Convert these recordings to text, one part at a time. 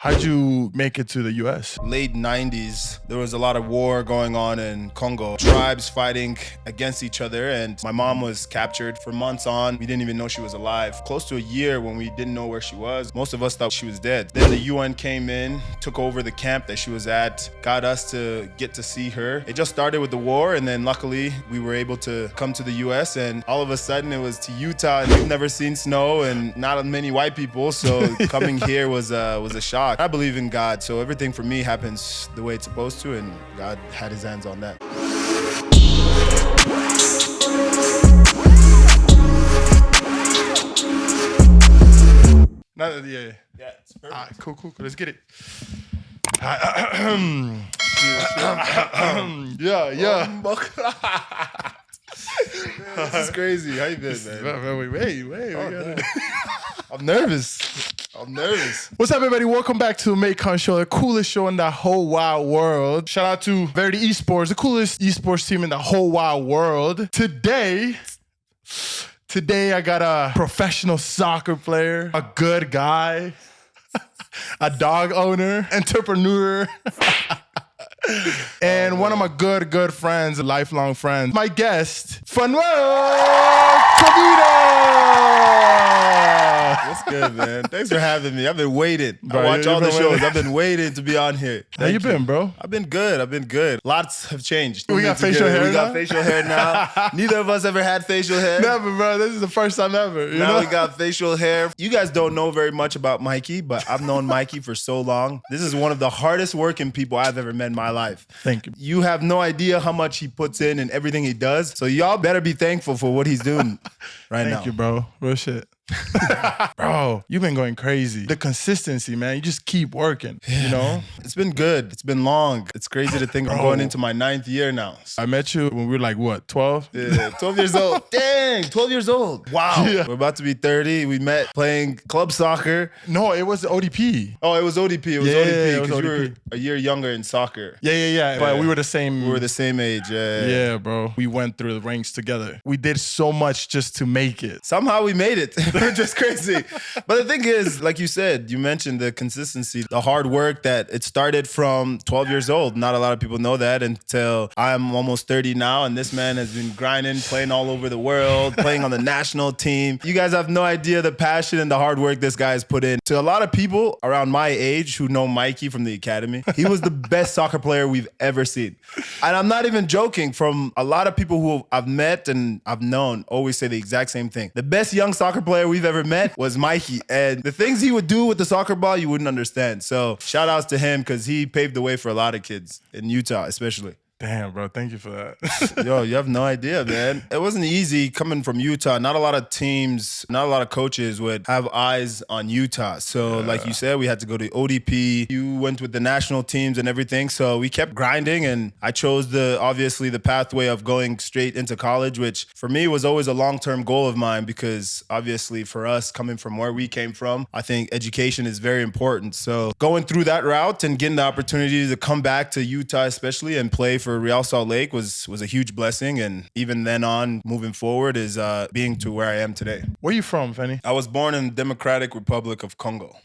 How'd you make it to the US? Late 90s, there was a lot of war going on in Congo. Tribes fighting against each other, and my mom was captured for months on. We didn't even know she was alive. Close to a year when we didn't know where she was. Most of us thought she was dead. Then the UN came in, took over the camp that she was at, got us to get to see her. It just started with the war, and then luckily we were able to come to the US, and all of a sudden it was to Utah, and we've never seen snow and not many white people, so coming here was a shock. I believe in God, so everything for me happens the way it's supposed to, and God had his hands on that. Yeah, it's perfect. All right, cool. Let's get it. Yeah. This is crazy. How you been, man? Wait. I'm nervous. What's up, everybody? Welcome back to the Maikon show, the coolest show in the whole wide world. Shout out to Verity Esports, the coolest esports team in the whole wide world. Today I got a professional soccer player, a good guy, a dog owner, entrepreneur, and one of my good friends, lifelong friends, my guest, Phanuel Kavita. What's good, man? Thanks for having me. I've been waiting. Bro, I watch all the shows. waiting. I've been waiting to be on here. How you been, bro? I've been good. Lots have changed. We got facial hair We got now? facial hair now. Neither of us ever had facial hair. Never, bro. This is the first time ever. You Now know? we got facial hair. You guys don't know very much about Mikey, but I've known Mikey for so long. This is one of the hardest working people I've ever met in my life. Thank you. You have no idea how much he puts in and everything he does. So y'all better be thankful for what he's doing right now. Thank you, bro. Real shit. Bro, you've been going crazy. The consistency, man. You just keep working, you know? It's been good. It's been long. It's crazy to think I'm Bro. going into my 9th year now. I met you when we were like, what, 12? Yeah, 12 years old. Dang, 12 years old. Wow. Yeah. We're about to be 30. We met playing club soccer. No, it was ODP. Oh, it was ODP. It was Yeah, ODP it was because you were ODP. a year younger in soccer. Yeah. But we were the same. We were the same age. Yeah, bro. We went through the ranks together. We did so much just to make it. Somehow we made it. Just crazy. But the thing is, like you said, you mentioned the consistency, the hard work that it started from 12 years old. Not a lot of people know that until I'm almost 30 now. And this man has been grinding, playing all over the world, playing on the national team. You guys have no idea the passion and the hard work this guy has put in. To a lot of people around my age who know Mikey from the academy, he was the best soccer player we've ever seen. And I'm not even joking. From a lot of people who I've met and I've known always say the exact same thing. The best young soccer player we've ever met was Mikey. And the things he would do with the soccer ball, you wouldn't understand. So shout outs to him because he paved the way for a lot of kids in Utah, especially. Damn, bro. Thank you for that. Yo, you have no idea, man. It wasn't easy coming from Utah. Not a lot of teams, not a lot of coaches would have eyes on Utah. So like you said, we had to go to ODP. You went with the national teams and everything. So we kept grinding, and I chose obviously the pathway of going straight into college, which for me was always a long-term goal of mine because obviously for us coming from where we came from, I think education is very important. So going through that route and getting the opportunity to come back to Utah especially and play for Real Salt Lake was a huge blessing, and even then on, moving forward is being to where I am today. Where you from, Fanny? I was born in Democratic Republic of Congo.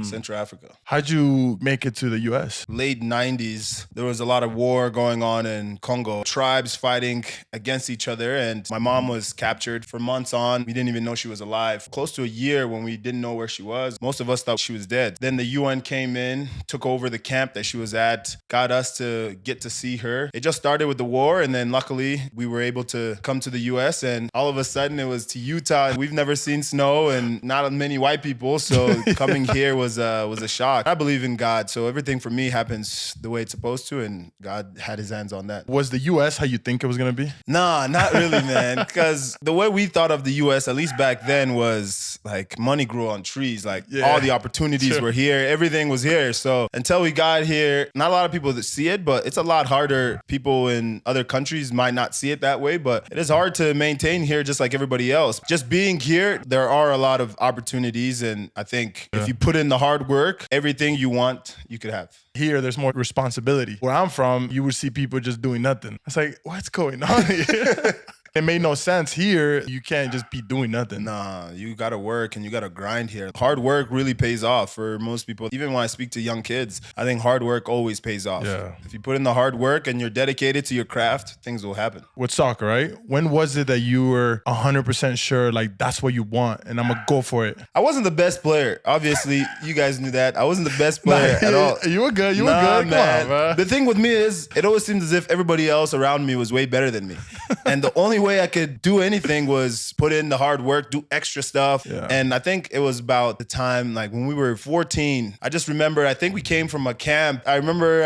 Central Africa. How'd you make it to the US? Late 90s, there was a lot of war going on in Congo. Tribes fighting against each other, and my mom was captured for months on. We didn't even know she was alive. Close to a year when we didn't know where she was. Most of us thought she was dead. Then the UN came in, took over the camp that she was at, got us to get to see her. It just started with the war, and then luckily we were able to come to the US, and all of a sudden it was to Utah. We've never seen snow and not many white people, so coming here was a shock. I believe in God, so everything for me happens the way it's supposed to, and God had his hands on that. Was the US how you think it was going to be? Nah, not really, man. Because the way we thought of the US, at least back then, was like money grew on trees. Like all the opportunities were here. Everything was here. So until we got here, not a lot of people that see it, but it's a lot harder. People in other countries might not see it that way, but it is hard to maintain here just like everybody else. Just being here, there are a lot of opportunities, and I think if you put in the hard work, everything you want, you could have. Here, there's more responsibility. Where I'm from, you would see people just doing nothing. It's like, what's going on here? it made no sense. Here, you can't just be doing nothing. Nah, you gotta work and you gotta grind here. Hard work really pays off for most people. Even when I speak to young kids, I think hard work always pays off. Yeah. If you put in the hard work and you're dedicated to your craft, things will happen. With soccer, right? When was it that you were 100% sure, like, that's what you want and I'm gonna go for it? I wasn't the best player. Obviously, you guys knew that. I wasn't the best player at all. You were good. You were good. Man. Come on, bro. The thing with me is, it always seemed as if everybody else around me was way better than me. And the only way I could do anything was put in the hard work, do extra stuff. Yeah. And I think it was about the time, like when we were 14, I just remember, I think we came from a camp. I remember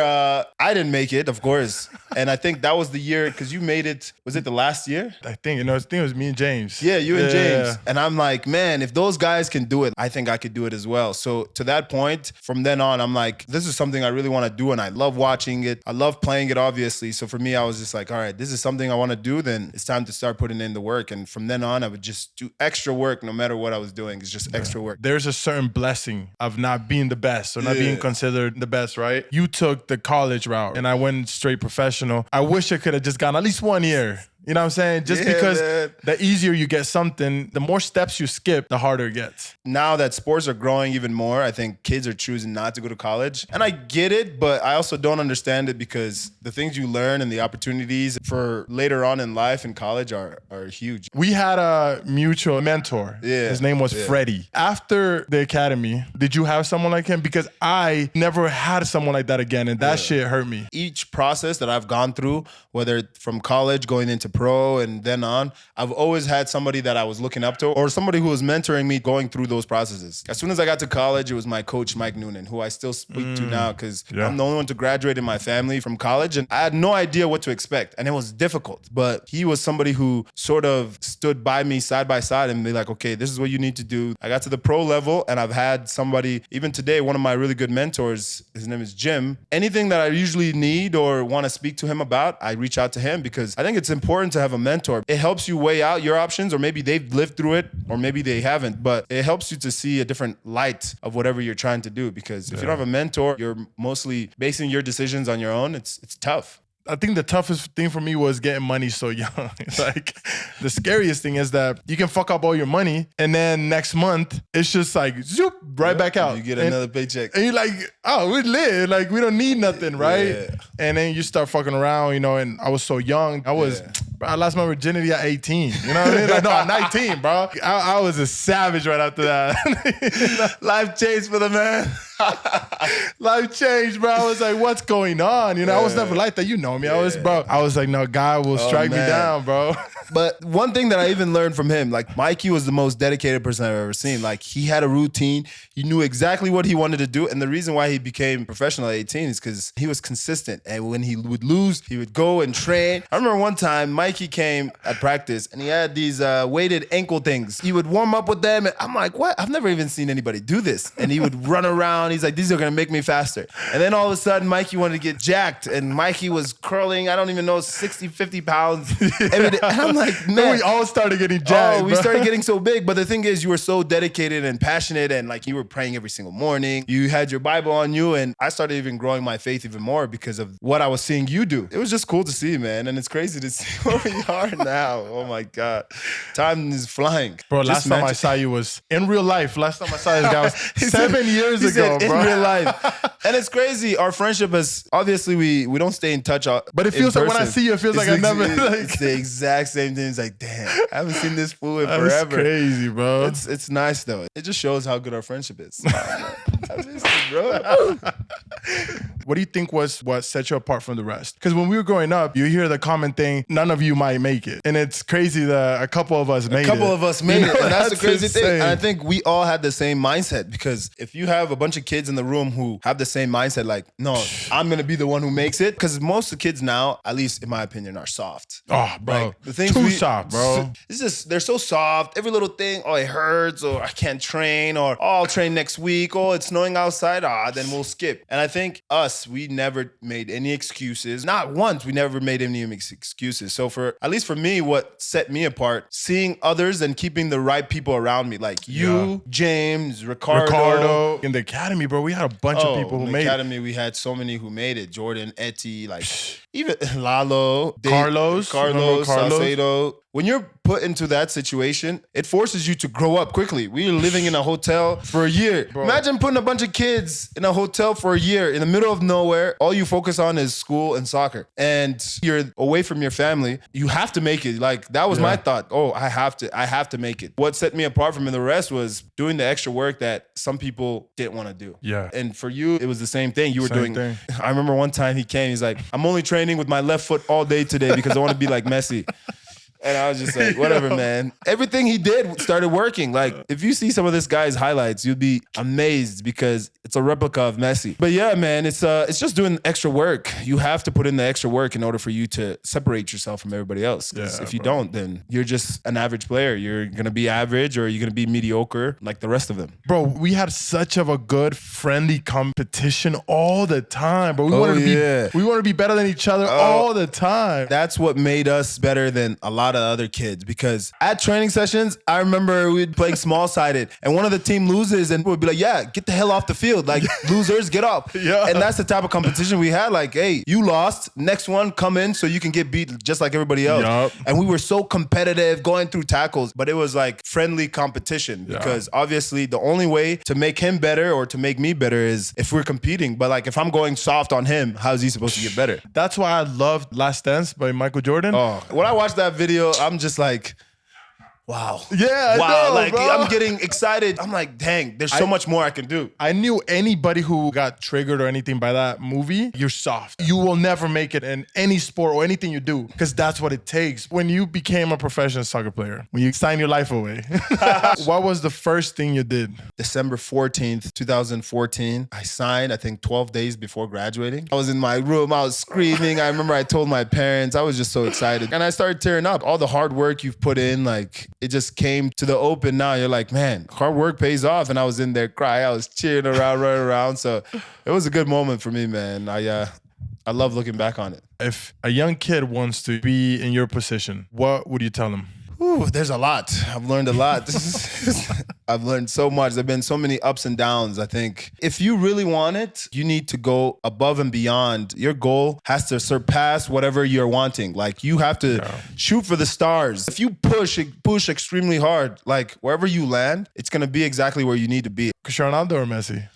I didn't make it, of course. And I think that was the year, because you made it, was it the last year? I think, I think it was me and James. Yeah, you and James. And I'm like, man, if those guys can do it, I think I could do it as well. So to that point, from then on, I'm like, this is something I really want to do. And I love watching it. I love playing it, obviously. So for me, I was just like, all right, this is something I want to do. Then it's time to start putting in the work. And from then on, I would just do extra work no matter what I was doing. It's just extra work. There's a certain blessing of not being the best or not being considered the best, right? You took the college route and I went straight professional. I wish I could have just gone at least 1 year. You know what I'm saying? Just because the easier you get something, the more steps you skip, the harder it gets. Now that sports are growing even more, I think kids are choosing not to go to college. And I get it, but I also don't understand it because the things you learn and the opportunities for later on in life in college are huge. We had a mutual mentor. Yeah. His name was Freddie. After the academy, did you have someone like him? Because I never had someone like that again, and that shit hurt me. Each process that I've gone through, whether from college going into pro and then on, I've always had somebody that I was looking up to or somebody who was mentoring me going through those processes. As soon as I got to college, it was my coach, Mike Noonan, who I still speak to now because I'm the only one to graduate in my family from college. And I had no idea what to expect. And it was difficult. But he was somebody who sort of stood by me side by side and be like, okay, this is what you need to do. I got to the pro level and I've had somebody, even today, one of my really good mentors, his name is Jim. Anything that I usually need or want to speak to him about, I reach out to him because I think it's important to have a mentor. It helps you weigh out your options, or maybe they've lived through it, or maybe they haven't, but it helps you to see a different light of whatever you're trying to do. Because if you don't have a mentor, you're mostly basing your decisions on your own. It's tough. I think the toughest thing for me was getting money so young. Like, the scariest thing is that you can fuck up all your money and then next month it's just like zoop right back out. You get another paycheck. And you're like, oh, we live. Like, we don't need nothing, right? Yeah. And then you start fucking around, and I was so young. I lost my virginity at 18. You know what I mean? Like, no, at 19, bro. I was a savage right after that. Life changed for the man. Life changed, bro. I was like, what's going on? I was never like that. You know me. I was like, no, God will strike me down, bro. But one thing that I even learned from him, like Mikey was the most dedicated person I've ever seen. Like, he had a routine. He knew exactly what he wanted to do. And the reason why he became professional at 18 is because he was consistent. And when he would lose, he would go and train. I remember one time Mikey came at practice and he had these weighted ankle things. He would warm up with them. And I'm like, what? I've never even seen anybody do this. And he would run around. He's like, these are going to make me faster. And then all of a sudden, Mikey wanted to get jacked. And Mikey was curling, I don't even know, 60, 50 pounds every day. And I'm like, man. Then we all started getting jacked. We started getting so big. But the thing is, you were so dedicated and passionate, and like you were praying every single morning. You had your Bible on you, and I started even growing my faith even more because of what I was seeing you do. It was just cool to see, man. And it's crazy to see where we are now. Oh my God. Time is flying. Bro, last time I saw you was in real life. Last time I saw this guy was 7 years ago, bro. In real life. And it's crazy. Our friendship is, obviously, we don't stay in touch. But it feels like when I see you, it feels like I never. It's the exact same thing. It's like, damn, I haven't seen this fool in forever. That's crazy, bro. It's nice though. It just shows how good our friendship is. I miss you, bro. What do you think was what set you apart from the rest? Because when we were growing up, you hear the common thing, none of you might make it. And it's crazy that a couple of us made it. A couple of us made it. And that's the crazy insane thing. And I think we all had the same mindset, because if you have a bunch of kids in the room who have the same mindset, like, no, I'm going to be the one who makes it. Because most of the kids now, at least in my opinion, are soft. Oh, bro. Like, the things too soft, bro. It's just, they're so soft. Every little thing, oh, it hurts, or I can't train, or oh, I'll train next week, oh, it's snowing outside, then we'll skip. And I think we never made any excuses. Not once, we never made any excuses. So at least for me, what set me apart, seeing others and keeping the right people around me, like you, James, Ricardo. In the academy, bro, we had a bunch of people who made it. In the academy, we had so many who made it. Jordan, Etty, like even Lalo, Carlos, Salcedo. When you're put into that situation, it forces you to grow up quickly. We were living in a hotel for a year. Bro. Imagine putting a bunch of kids in a hotel for a year in the middle of nowhere. All you focus on is school and soccer. And you're away from your family. You have to make it. Like, that was my thought. Oh, I have to make it. What set me apart from the rest was doing the extra work that some people didn't want to do. Yeah. And for you, it was the same thing. You were Same doing. thing. I remember one time he came, he's like, I'm only training with my left foot all day today because I want to be like Messi. And I was just like, whatever, man. Everything he did started working. Like, if you see some of this guy's highlights, you'd be amazed because it's a replica of Messi. But yeah, man, it's just doing extra work. You have to put in the extra work in order for you to separate yourself from everybody else. Because if you don't, then you're just an average player. You're going to be average or you're going to be mediocre like the rest of them. Bro, we had such of a good, friendly competition all the time, bro. We wanted to be better than each other all the time. That's what made us better than a lot of other kids, because at training sessions, I remember we'd play small-sided and one of the team loses and we'd be like, yeah, get the hell off the field. Like, losers, get off. Yeah. And that's the type of competition we had. Like, hey, you lost. Next one, come in so you can get beat just like everybody else. Yep. And we were so competitive going through tackles, but it was like friendly competition because obviously the only way to make him better or to make me better is if we're competing. But like, if I'm going soft on him, how is he supposed to get better? That's why I loved Last Dance by Michael Jordan. Oh, when I watched that video, I'm just like, wow. Yeah, I wow. know, Like, bro. I'm getting excited. I'm like, dang, there's so much more I can do. I knew anybody who got triggered or anything by that movie, you're soft. You will never make it in any sport or anything you do because that's what it takes. When you became a professional soccer player, when you signed your life away, what was the first thing you did? December 14th, 2014, I signed, I think 12 days before graduating. I was in my room, I was screaming. I remember I told my parents, I was just so excited. And I started tearing up. All the hard work you've put in, like, it just came to the open now. You're like, man, hard work pays off. And I was in there crying. I was cheering around, running around. So it was a good moment for me, man. I love looking back on it. If a young kid wants to be in your position, what would you tell them? Ooh, there's a lot. I've learned a lot. I've learned so much. There've been so many ups and downs. I think if you really want it, you need to go above and beyond. Your goal has to surpass whatever you're wanting. Like, you have to shoot for the stars. If you push extremely hard, like, wherever you land, it's going to be exactly where you need to be. Cristiano Ronaldo or Messi?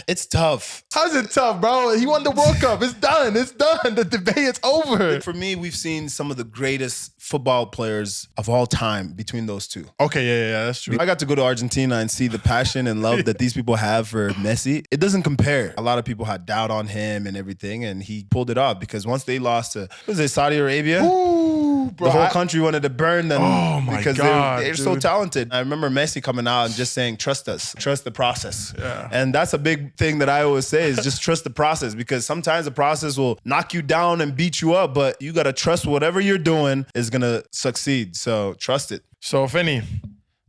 It's tough. How's it tough, bro? He won the World Cup. It's done. It's done. The debate is over. For me, we've seen some of the greatest football players of all time between those two. Okay, yeah, that's true. I got to go to Argentina and see the passion and love that these people have for Messi. It doesn't compare. A lot of people had doubt on him and everything, and he pulled it off because once they lost to, was it Saudi Arabia? Ooh, bro. The whole country wanted to burn them because God, they're so talented. I remember Messi coming out and just saying, trust us, trust the process. Yeah. And that's a big thing that I always say is just trust the process, because sometimes the process will knock you down and beat you up, but you got to trust whatever you're doing is going to succeed. So trust it. So, Finny,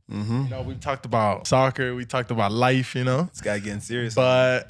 you know, we talked about soccer, we talked about life, you know. This guy getting serious. But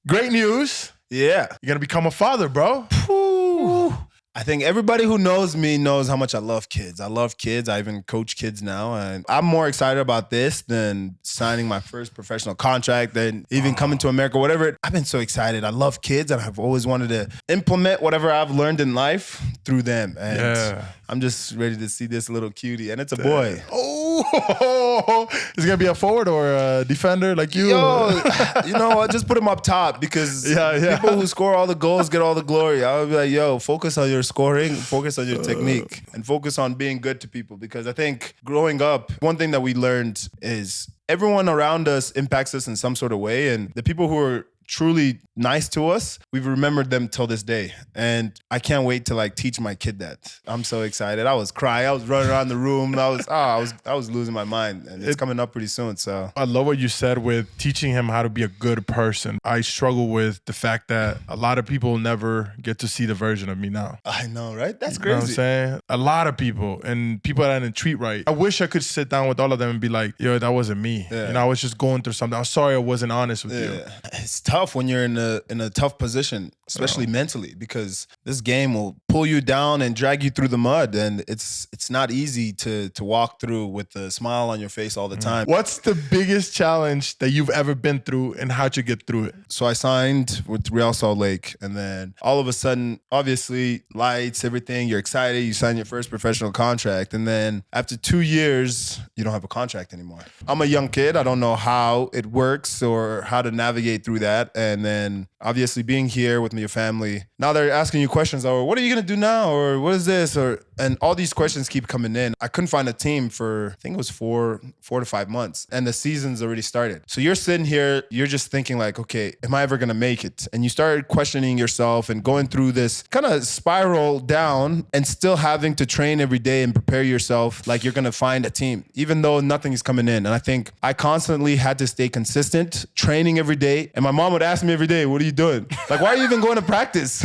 great news. Yeah. You're going to become a father, bro. Whew. I think everybody who knows me knows how much I love kids. I love kids. I even coach kids now. And I'm more excited about this than signing my first professional contract, than even coming to America, whatever. I've been so excited. I love kids, and I've always wanted to implement whatever I've learned in life through them. And I'm just ready to see this little cutie. And it's a boy. Oh, is it going to be a forward or a defender like you? Yo, you know what? Just put him up top, because people who score all the goals get all the glory. I would be like, yo, focus on your scoring, focus on your technique, and focus on being good to people. Because I think growing up, one thing that we learned is everyone around us impacts us in some sort of way. And the people who are truly nice to us, we've remembered them till this day. And I can't wait to like teach my kid that. I'm so excited. I was crying. I was running around the room. I was losing my mind. And it's coming up pretty soon. So I love what you said with teaching him how to be a good person. I struggle with the fact that a lot of people never get to see the version of me now. I know, right? That's crazy. You know what I'm saying? A lot of people, and people that didn't treat right. I wish I could sit down with all of them and be like, yo, that wasn't me. Yeah. You know, I was just going through something. I'm sorry I wasn't honest with you. It's tough when you're in a tough position, especially mentally, because this game will pull you down and drag you through the mud. And it's not easy to walk through with a smile on your face all the time. What's the biggest challenge that you've ever been through, and how'd you get through it? So I signed with Real Salt Lake, and then all of a sudden, obviously, lights, everything, you're excited, you sign your first professional contract, and then after 2 years, you don't have a contract anymore. I'm a young kid. I don't know how it works or how to navigate through that. And then obviously being here with your family, now they're asking you questions, or what are you going to do now? Or what is this? And all these questions keep coming in. I couldn't find a team for, I think it was four to 5 months, and the season's already started. So you're sitting here, you're just thinking like, okay, am I ever going to make it? And you started questioning yourself and going through this kind of spiral down, and still having to train every day and prepare yourself like you're going to find a team, even though nothing is coming in. And I think I constantly had to stay consistent, training every day. And my mom would ask me every day, what are you doing? Like, why are you even going to practice?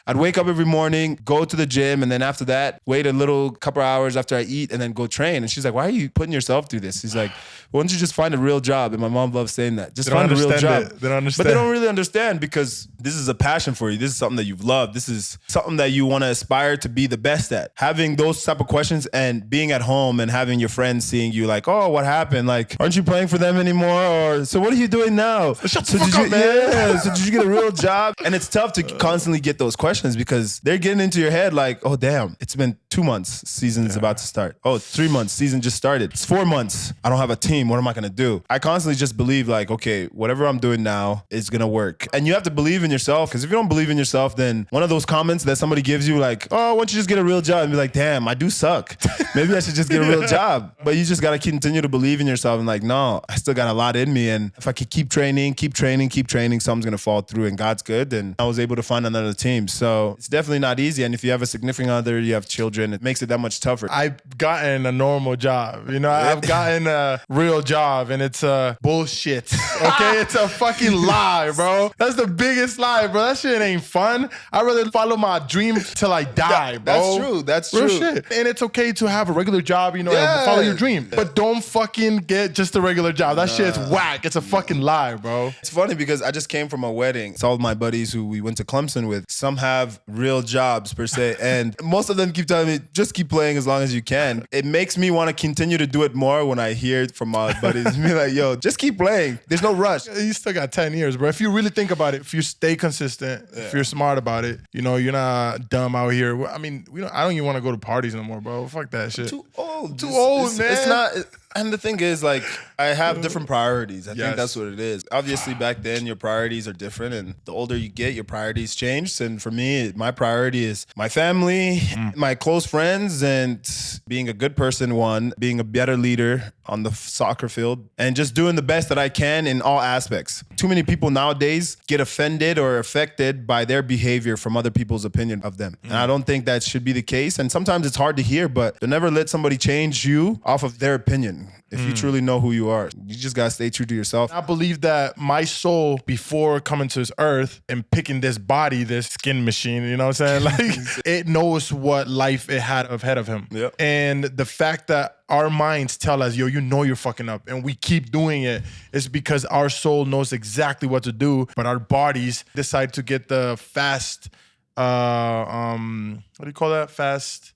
I'd wake up every morning, go to the gym, and then after that, wait a little couple hours after I eat, and then go train. And she's like, why are you putting yourself through this? She's like, why don't you just find a real job? And my mom loves saying that. Just find a real job. They don't understand. But they don't really understand, because this is a passion for you. This is something that you've loved. This is something that you want to aspire to be the best at. Having those type of questions and being at home and having your friends seeing you like, oh, what happened? Like, aren't you playing for them anymore? Or, so what are you doing now? Shut the fuck up, man. Yeah, so did you get a real job? And it's tough to constantly get those questions, because they're getting into your head like, oh, damn, it's been 2 months. Season's about to start. Oh, 3 months. Season just started. It's 4 months. I don't have a team. What am I going to do? I constantly just believe like, okay, whatever I'm doing now is going to work. And you have to believe in yourself, because if you don't believe in yourself, then one of those comments that somebody gives you like, oh, why don't you just get a real job? And be like, damn, I do suck. Maybe I should just get a real job. But you just got to continue to believe in yourself and like, no, I still got a lot in me. And if I could keep training, something's going to fall through, and God's good. And I was able to find another team. So it's definitely not easy. And if you have a significant other, you have children, it makes it that much tougher. I've gotten a normal job. You know, I've gotten a real job, and it's bullshit. Okay? It's a fucking lie, bro. That's the biggest lie, bro. That shit ain't fun. I'd rather follow my dream till I die, bro. That's true. That's real true. shit. And it's okay to have a regular job, you know, and follow your dream. But don't fucking get just a regular job. That shit's whack. It's a fucking lie, bro. It's funny because I just came from a wedding. It's all my buddies who we went to Clemson with. Some have real jobs per se, and most of them keep telling me, just keep playing as long as you can. It makes me want to continue to do it more when I hear it from my buddies. Be like, yo, just keep playing. There's no rush. You still got 10 years, bro. If you really think about it, if you stay consistent, if you're smart about it, you know, you're not dumb out here. I mean, I don't even want to go to parties no more, bro. Fuck that shit. Too old. Too old, man. It's not. And the thing is, like, I have different priorities. I think that's what it is. Obviously, back then, your priorities are different. And the older you get, your priorities change. And for me, my priority is my family, my close friends, and being a good person, one, being a better leader on the soccer field, and just doing the best that I can in all aspects. Too many people nowadays get offended or affected by their behavior from other people's opinion of them. And I don't think that should be the case. And sometimes it's hard to hear, but don't never let somebody change you off of their opinion. If you truly know who you are, you just gotta stay true to yourself. I believe that my soul, before coming to this earth and picking this body, this skin machine, you know what I'm saying? Like, it knows what life it had ahead of him. Yep. And the fact that our minds tell us, yo, you know you're fucking up, and we keep doing it, is because our soul knows exactly what to do, but our bodies decide to get the fast, what do you call that? Fast,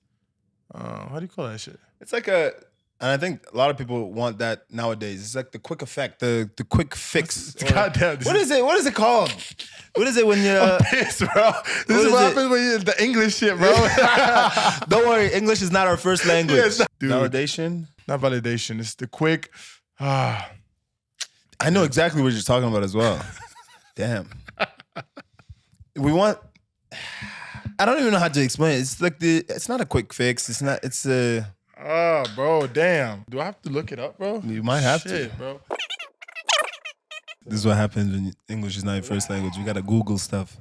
how do you call that shit? It's like and I think a lot of people want that nowadays. It's like the quick effect, the quick fix. Goddamn. What is it? What is it called? What is it when you're... I'm pissed, bro. This is what happens when you're the English shit, bro. Don't worry, English is not our first language. Dude, validation? Not validation. It's the quick... I know exactly what you're talking about as well. Damn. We want... I don't even know how to explain it. It's like it's not a quick fix. It's not... It's a... Oh, bro, damn. Do I have to look it up, bro? You might have to, to. bro. This is what happens when English is not your first language. You gotta Google stuff.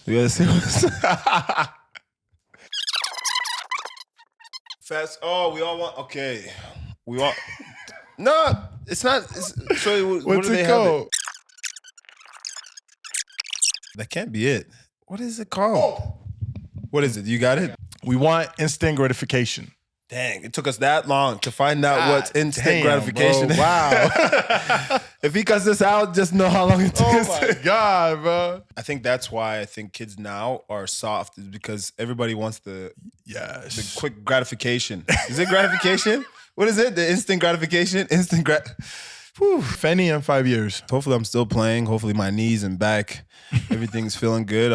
You gotta see what's... Fast. Oh, we all want... Okay. We want... No, it's not... So what What's do they it have? called? That can't be it. What is it called? What is it? You got it? We want instant gratification. Dang, it took us that long to find out what's instant gratification. Bro. Wow. If he cuts this out, just know how long it took. Oh my God, bro. I think that's why I think kids now are soft, is because everybody wants the quick gratification. Is it gratification? What is it? The instant gratification? Fanny in 5 years. Hopefully I'm still playing. Hopefully my knees and back, everything's feeling good.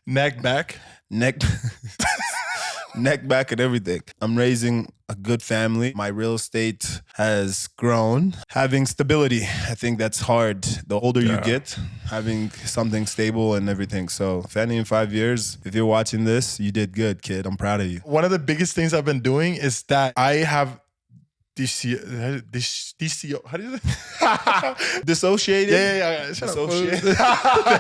Neck, back. Neck, back, and everything. I'm raising a good family. My real estate has grown. Having stability, I think that's hard. The older you get, having something stable and everything. So Fanny in 5 years, if you're watching this, you did good, kid. I'm proud of you. One of the biggest things I've been doing is that I have DCO. How do you say? Dissociated? Yeah. Dissociated. I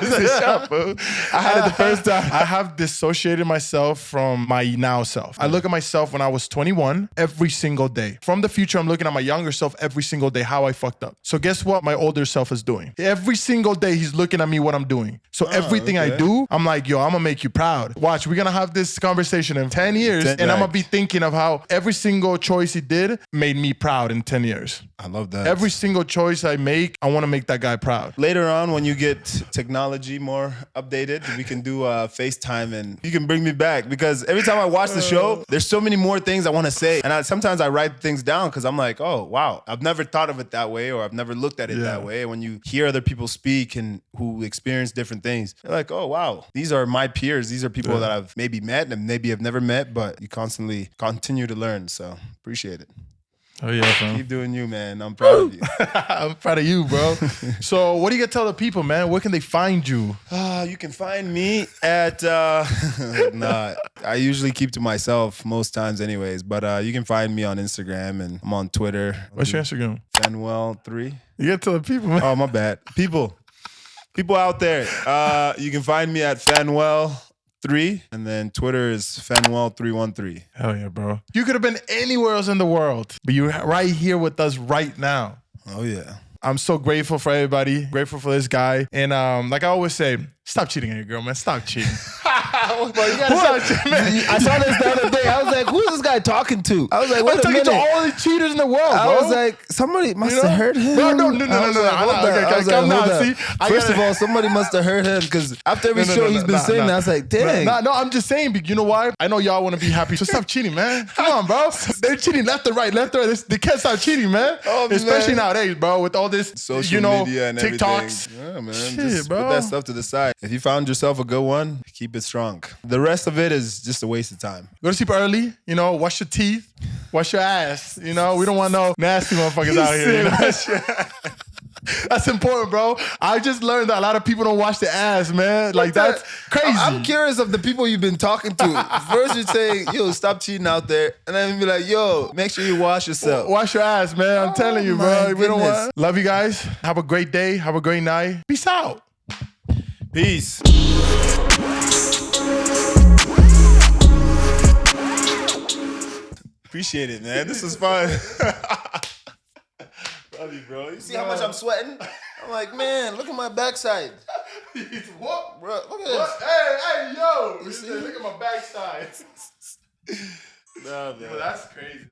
had it the first time. I have dissociated myself from my now self. I look at myself when I was 21 every single day. From the future, I'm looking at my younger self every single day, how I fucked up. So guess what my older self is doing? Every single day, he's looking at me what I'm doing. So everything I do, I'm like, yo, I'm gonna make you proud. Watch, we're gonna have this conversation in 10 years, and I'm gonna be thinking of how every single choice he did made me proud in 10 years. I love that. Every single choice I make, I want to make that guy proud. Later on, when you get technology more updated, we can do FaceTime and you can bring me back, because every time I watch the show, there's so many more things I want to say. And sometimes I write things down because I'm like, oh, wow, I've never thought of it that way, or I've never looked at it that way. And when you hear other people speak and who experience different things, you're like, oh, wow, these are my peers. These are people that I've maybe met and maybe have never met, but you constantly continue to learn. So appreciate it. Oh yeah, fam. Keep doing you, man. I'm proud of you. I'm proud of you, bro. So what do you got to tell the people, man? Where can they find you? You can find me at, I usually keep to myself most times anyways, but you can find me on Instagram, and I'm on Twitter. What's your Instagram? Phanuel3. You got to tell the people, man. Oh, my bad. People out there, you can find me at Phanuel3, and then Twitter is Phanuel313. Hell yeah, bro. You could have been anywhere else in the world, but you're right here with us right now. Oh, yeah. I'm so grateful for everybody, grateful for this guy. And like I always say, stop cheating on your girl, man. Stop cheating. Bro, you gotta stop cheating, man. I saw this the other day. I was like, who's this guy talking to? I was like, wait a minute. To all the cheaters in the world, bro. I was like, somebody must have heard him. No. Okay, First of all, somebody must have heard him, because after every show he's been saying that, I was like, dang. No, I'm just saying, you know why? I know y'all want to be happy, so stop cheating, man. Come on, bro. They're cheating left and right. They can't stop cheating, man. Especially nowadays, bro, with all this social media and TikToks. Everything. Yeah, man. Shit, just bro. Put that stuff to the side. If you found yourself a good one, keep it strong. The rest of it is just a waste of time. Go to sleep early, wash your teeth, wash your ass. We don't want no nasty motherfuckers out here. That's important, bro. I just learned that a lot of people don't wash their ass, man. Like, that's crazy. I'm curious of the people you've been talking to. First you say, yo, stop cheating out there. And then you be like, yo, make sure you wash yourself. Wash your ass, man. I'm telling you, bro. We don't want. Love you guys. Have a great day. Have a great night. Peace out. Peace. Appreciate it, man. This was fun. Love you, bro. You see how much I'm sweating? I'm like, man, look at my backside. What? Bro, look at this. Hey, yo. You see? Look at my backside. Nah, man. Yo, that's crazy.